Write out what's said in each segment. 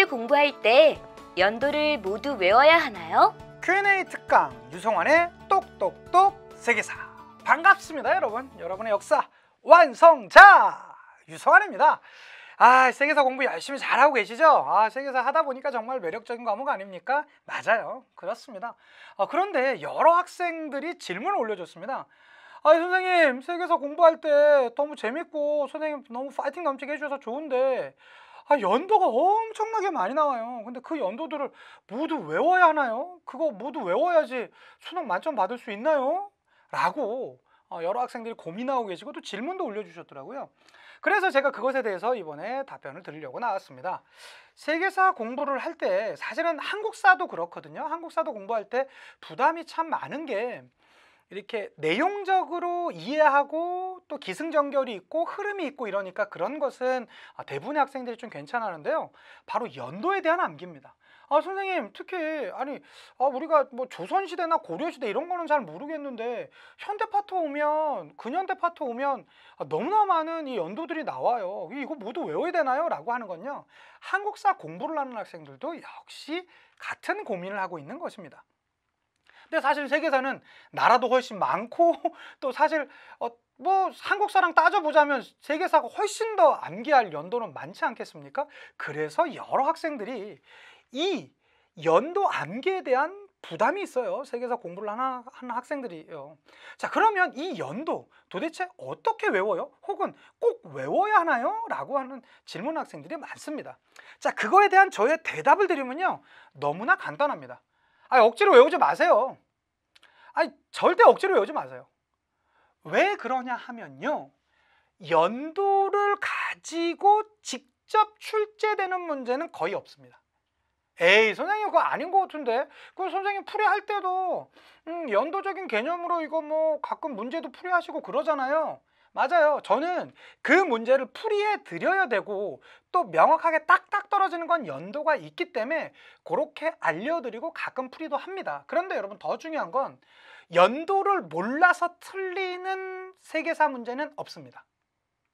세계사를 공부할 때 연도를 모두 외워야 하나요? Q&A 특강 유성환의 똑똑똑 세계사. 반갑습니다 여러분. 여러분의 역사 완성자 유성환입니다. 세계사 공부 열심히 잘하고 계시죠? 세계사 하다 보니까 정말 매력적인 과목 아닙니까? 맞아요, 그렇습니다. 그런데 여러 학생들이 질문을 올려줬습니다. 선생님, 세계사 공부할 때 너무 재밌고 선생님 너무 파이팅 넘치게 해주셔서 좋은데 연도가 엄청나게 많이 나와요. 근데 그 연도들을 모두 외워야 하나요? 그거 모두 외워야지 수능 만점 받을 수 있나요? 라고 여러 학생들이 고민하고 계시고 또 질문도 올려주셨더라고요. 그래서 제가 그것에 대해서 이번에 답변을 드리려고 나왔습니다. 세계사 공부를 할 때 사실은 한국사도 그렇거든요. 한국사도 공부할 때 부담이 참 많은 게 이렇게 내용적으로 이해하고 또 기승전결이 있고 흐름이 있고 이러니까 그런 것은 대부분의 학생들이 좀 괜찮았는데요. 바로 연도에 대한 암기입니다. 선생님, 특히 우리가 뭐 조선시대나 고려시대 이런 거는 잘 모르겠는데 현대 파트 오면, 근현대 파트 오면 너무나 많은 이 연도들이 나와요. 이거 모두 외워야 되나요? 라고 하는 건요, 한국사 공부를 하는 학생들도 역시 같은 고민을 하고 있는 것입니다. 근데 사실 세계사는 나라도 훨씬 많고 또 사실 뭐 한국사랑 따져보자면 세계사가 훨씬 더 암기할 연도는 많지 않겠습니까? 그래서 여러 학생들이 이 연도 암기에 대한 부담이 있어요. 세계사 공부를 하는 학생들이요. 자, 그러면 이 연도 도대체 어떻게 외워요? 혹은 꼭 외워야 하나요? 라고 하는 질문 학생들이 많습니다. 자, 그거에 대한 저의 대답을 드리면요, 너무나 간단합니다. 억지로 외우지 마세요. 절대 억지로 외우지 마세요. 왜 그러냐 하면요, 연도를 가지고 직접 출제되는 문제는 거의 없습니다. 선생님 그거 아닌 것 같은데, 그 선생님 풀이할 때도 연도적인 개념으로 이거 뭐 가끔 문제도 풀이하시고 그러잖아요. 맞아요. 저는 그 문제를 풀이해 드려야 되고 또 명확하게 딱딱 떨어지는 건 연도가 있기 때문에 그렇게 알려드리고 가끔 풀이도 합니다. 그런데 여러분, 더 중요한 건 연도를 몰라서 틀리는 세계사 문제는 없습니다.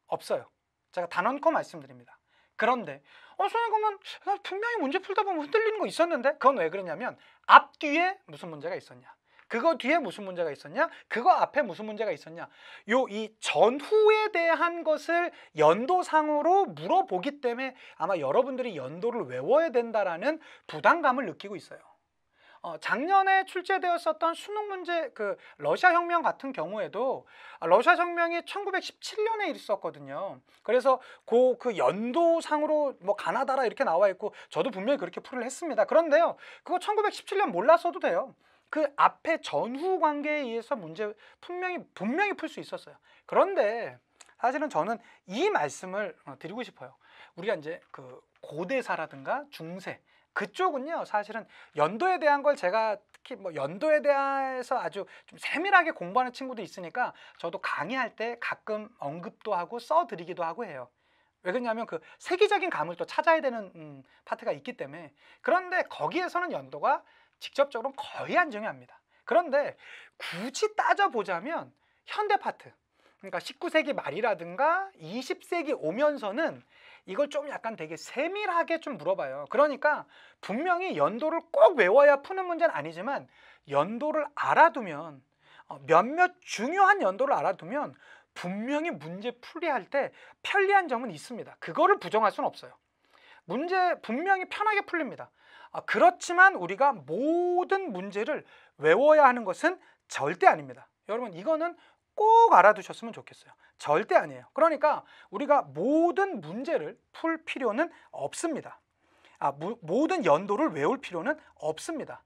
없어요. 제가 단언코 말씀드립니다. 그런데 선생님, 그러면 분명히 문제 풀다 보면 흔들리는 거 있었는데, 그건 왜 그러냐면 앞뒤에 무슨 문제가 있었냐, 그거 뒤에 무슨 문제가 있었냐, 그거 앞에 무슨 문제가 있었냐, 이 전후에 대한 것을 연도상으로 물어보기 때문에 아마 여러분들이 연도를 외워야 된다라는 부담감을 느끼고 있어요. 작년에 출제되었었던 수능 문제, 그 러시아 혁명 같은 경우에도 러시아 혁명이 1917년에 있었거든요. 그래서 그 연도상으로 뭐 가나다라 이렇게 나와 있고 저도 분명히 그렇게 풀이를 했습니다. 그런데요, 그거 1917년 몰랐어도 돼요. 그 앞에 전후 관계에 의해서 문제 분명히 풀 수 있었어요. 그런데 사실은 저는 이 말씀을 드리고 싶어요. 우리가 이제 그 고대사라든가 중세 그쪽은요, 사실은 연도에 대한 걸 제가 특히 뭐 연도에 대해서 아주 좀 세밀하게 공부하는 친구도 있으니까 저도 강의할 때 가끔 언급도 하고 써드리기도 하고 해요. 왜 그러냐면 그 세계적인 감을 또 찾아야 되는 파트가 있기 때문에. 그런데 거기에서는 연도가 직접적으로 거의 안 중요합니다. 그런데 굳이 따져보자면 현대 파트, 그러니까 19세기 말이라든가 20세기 오면서는 이걸 좀 약간 되게 세밀하게 좀 물어봐요. 그러니까 분명히 연도를 꼭 외워야 푸는 문제는 아니지만 연도를 알아두면, 몇몇 중요한 연도를 알아두면 분명히 문제 풀이할 때 편리한 점은 있습니다. 그거를 부정할 수는 없어요. 문제 분명히 편하게 풀립니다. 그렇지만 우리가 모든 문제를 외워야 하는 것은 절대 아닙니다. 여러분, 이거는 꼭 알아두셨으면 좋겠어요. 절대 아니에요. 그러니까 우리가 모든 문제를 풀 필요는 없습니다. 모든 연도를 외울 필요는 없습니다.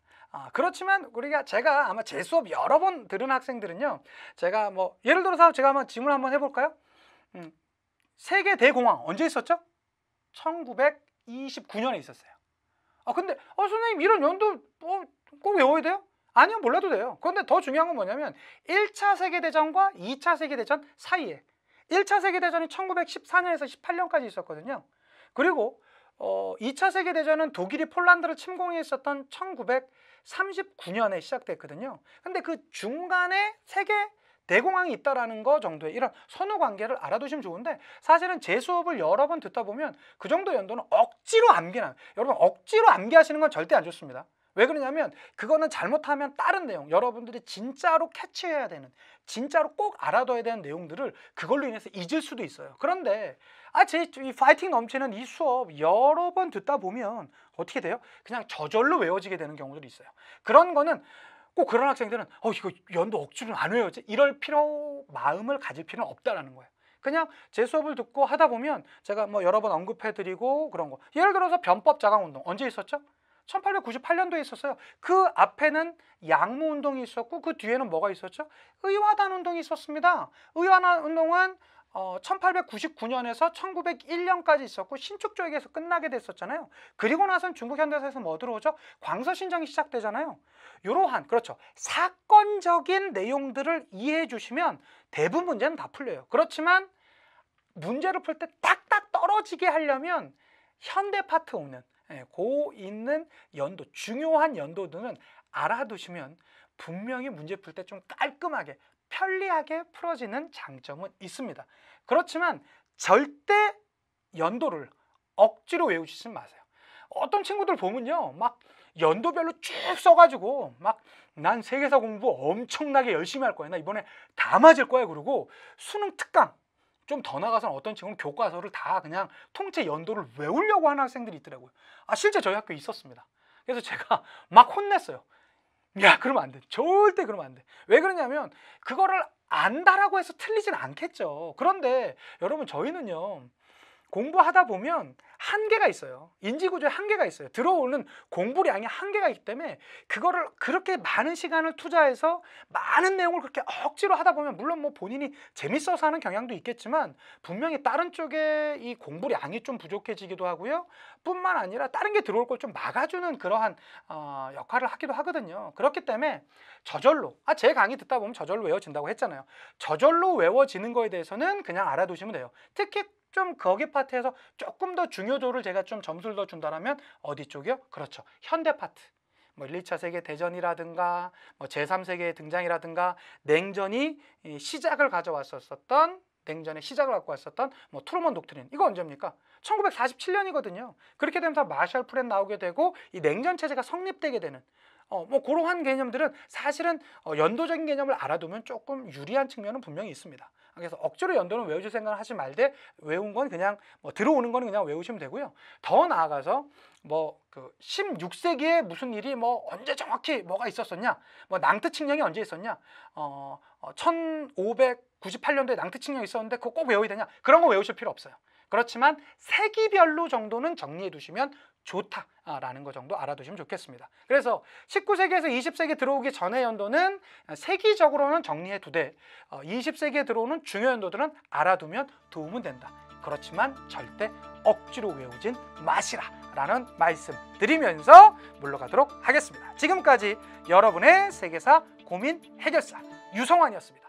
그렇지만 제가 아마 제 수업 여러 번 들은 학생들은요, 제가 뭐 예를 들어서 제가 한번 질문 한번 해볼까요? 세계 대공황 언제 있었죠? 1929년에 있었어요. 근데 선생님, 이런 연도 꼭 외워야 돼요? 아니요, 몰라도 돼요. 그런데 더 중요한 건 뭐냐면 1차 세계대전과 2차 세계대전 사이에, 1차 세계대전이 1914년에서 18년까지 있었거든요. 그리고 2차 세계대전은 독일이 폴란드를 침공했었던 1939년에 시작됐거든요. 근데 그 중간에 세계 대공황이 있다라는 거 정도의 이런 선후 관계를 알아두시면 좋은데, 사실은 제 수업을 여러 번 듣다 보면 그 정도 연도는 억지로 암기나, 여러분 억지로 암기하시는 건 절대 안 좋습니다. 왜 그러냐면 그거는 잘못하면 다른 내용, 여러분들이 진짜로 캐치해야 되는, 진짜로 꼭 알아둬야 되는 내용들을 그걸로 인해서 잊을 수도 있어요. 그런데 제 이 파이팅 넘치는 이 수업 여러 번 듣다 보면 어떻게 돼요? 그냥 저절로 외워지게 되는 경우들이 있어요. 그런 거는 꼭 그런 학생들은 이거 연도 억지로 안 외워지? 이럴 마음을 가질 필요는 없다라는 거예요. 그냥 제 수업을 듣고 하다 보면 제가 뭐 여러 번 언급해드리고 그런 거, 예를 들어서 변법 자강운동 언제 있었죠? 1898년도에 있었어요. 그 앞에는 양무운동이 있었고 그 뒤에는 뭐가 있었죠? 의화단 운동이 있었습니다. 의화단 운동은 1899년에서 1901년까지 있었고 신축 조약에서 끝나게 됐었잖아요. 그리고 나선 중국 현대사에서 뭐 들어오죠? 광서신정이 시작되잖아요. 이러한, 그렇죠, 사건적인 내용들을 이해해 주시면 대부분 문제는 다 풀려요. 그렇지만 문제를 풀 때 딱딱 떨어지게 하려면 현대 파트 오는 고 있는 연도, 중요한 연도들은 알아두시면 분명히 문제 풀 때 좀 깔끔하게 편리하게 풀어지는 장점은 있습니다. 그렇지만 절대 연도를 억지로 외우시지 마세요. 어떤 친구들 보면요, 막 연도별로 쭉 써가지고 막 난 세계사 공부 엄청나게 열심히 할 거야, 나 이번에 다 맞을 거야, 그러고 수능 특강 좀 더 나가서는 어떤 친구는 교과서를 다 그냥 통째 연도를 외우려고 하는 학생들이 있더라고요. 실제 저희 학교에 있었습니다. 그래서 제가 막 혼냈어요. 야, 그러면 안 돼. 절대 그러면 안 돼. 왜 그러냐면 그거를 안다라고 해서 틀리진 않겠죠. 그런데 여러분, 저희는요, 공부하다 보면 한계가 있어요. 인지구조에 한계가 있어요. 들어오는 공부량이 한계가 있기 때문에 그거를 그렇게 많은 시간을 투자해서 많은 내용을 그렇게 억지로 하다 보면, 물론 뭐 본인이 재밌어서 하는 경향도 있겠지만 분명히 다른 쪽에 이 공부량이 좀 부족해지기도 하고요. 뿐만 아니라 다른 게 들어올 걸 좀 막아주는 그러한 역할을 하기도 하거든요. 그렇기 때문에 저절로, 제 강의 듣다 보면 저절로 외워진다고 했잖아요. 저절로 외워지는 거에 대해서는 그냥 알아두시면 돼요. 특히 좀 거기 파트에서 조금 더 중요도를 제가 좀 점수를 더 준다면 어디 쪽이요? 그렇죠, 현대 파트. 뭐 1, 2차 세계 대전이라든가 뭐 제3세계 등장이라든가 냉전이 시작을 가져왔었던, 냉전의 시작을 갖고 왔었던 뭐 트루먼 독트린, 이거 언제입니까? 1947년이거든요. 그렇게 되면서 마셜 플랜 나오게 되고 이 냉전 체제가 성립되게 되는 뭐 그러한 개념들은 사실은 연도적인 개념을 알아두면 조금 유리한 측면은 분명히 있습니다. 그래서 억지로 연도는 외우실 생각을 하지 말되 외운 건 그냥 뭐 들어오는 거는 그냥 외우시면 되고요. 더 나아가서 뭐 그 16세기에 무슨 일이 뭐 언제 정확히 뭐가 있었었냐, 뭐 낭트 칙령이 언제 있었냐, 1598년도에 낭트 칙령이 있었는데 그거 꼭 외워야 되냐, 그런 거 외우실 필요 없어요. 그렇지만 세기별로 정도는 정리해 두시면 좋다라는 거 정도 알아두시면 좋겠습니다. 그래서 19세기에서 20세기 들어오기 전의 연도는 세기적으로는 정리해 두되 20세기에 들어오는 중요 연도들은 알아두면 도움은 된다. 그렇지만 절대 억지로 외우진 마시라라는 말씀 드리면서 물러가도록 하겠습니다. 지금까지 여러분의 세계사 고민 해결사 유성환이었습니다.